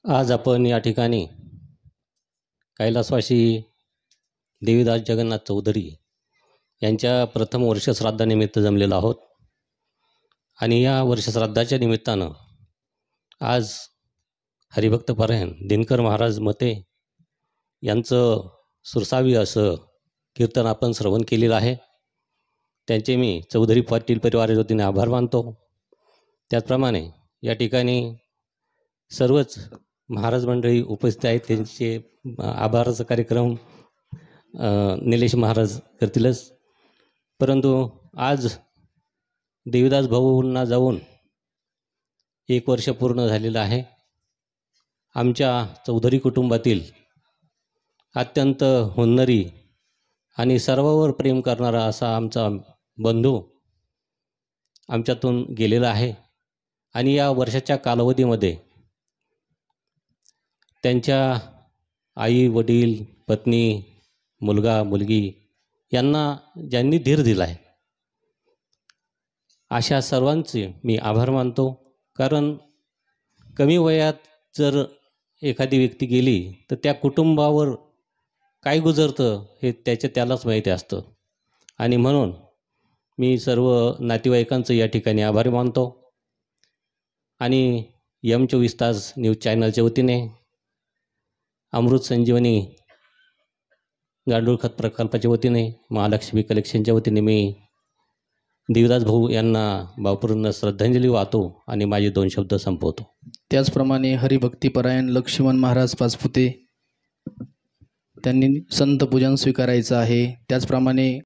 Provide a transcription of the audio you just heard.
आज आपण या ठिकाणी कैलासवासी देवीदास जगन्नाथ चौधरी यांच्या प्रथम वर्षश्राद्धानिमित्त जमलेलो आहोत आणि या वर्षश्राद्धाच्या निमित्तानं आज हरिभक्तपरायण दिनकर महाराज मते यांचं सुरसावी असं कीर्तन आपण श्रवण केलेलं आहे। त्यांचे मी चौधरी पाटील परिवाराच्या वतीने आभार मानतो। त्याचप्रमाणे या ठिकाणी सर्वच महाराज मंडळी उपस्थित आहेत, त्यांचे आभाराचा कार्यक्रम निलेश महाराज करतीलच। परंतु आज देवीदास भाऊंना जाऊन 1 वर्ष पूर्ण झालेलं आहे। आमच्या चौधरी कुटुंबातील अत्यंत हुन्नरी आणि सर्वावर प्रेम करणारा असा आमचा बंधू आमच्यातून गेलेला आहे आणि या वर्षाच्या कालावधीमध्ये त्यांच्या आई वडील पत्नी मुलगा मुलगी यांना ज्यांनी धीर दिला आहे अशा सर्वांचे मी आभार मानतो। कारण कमी वयात जर एखादी व्यक्ती गेली तर त्या कुटुंबावर काय गुजरतं हे त्यालाच माहिती असतं आणि म्हणून मी सर्व नातेवाईकांचं या ठिकाणी आभार मानतो आणि M24 तास न्यूज चॅनलच्या वतीने अमृत संजीवनी गांडूळ खत प्रकल्पाच्या वतीने महालक्ष्मी कलेक्शनच्या वतीने मी देवीदास भाऊ यांना भावपूर्ण श्रद्धांजली वाहतो आणि माझे 2 शब्द संपवतो। त्याचप्रमाणे हरिभक्तीपरायण लक्ष्मण महाराज पाचपुते त्यांनी संत पूजन स्वीकारायचं आहे। त्याचप्रमाणे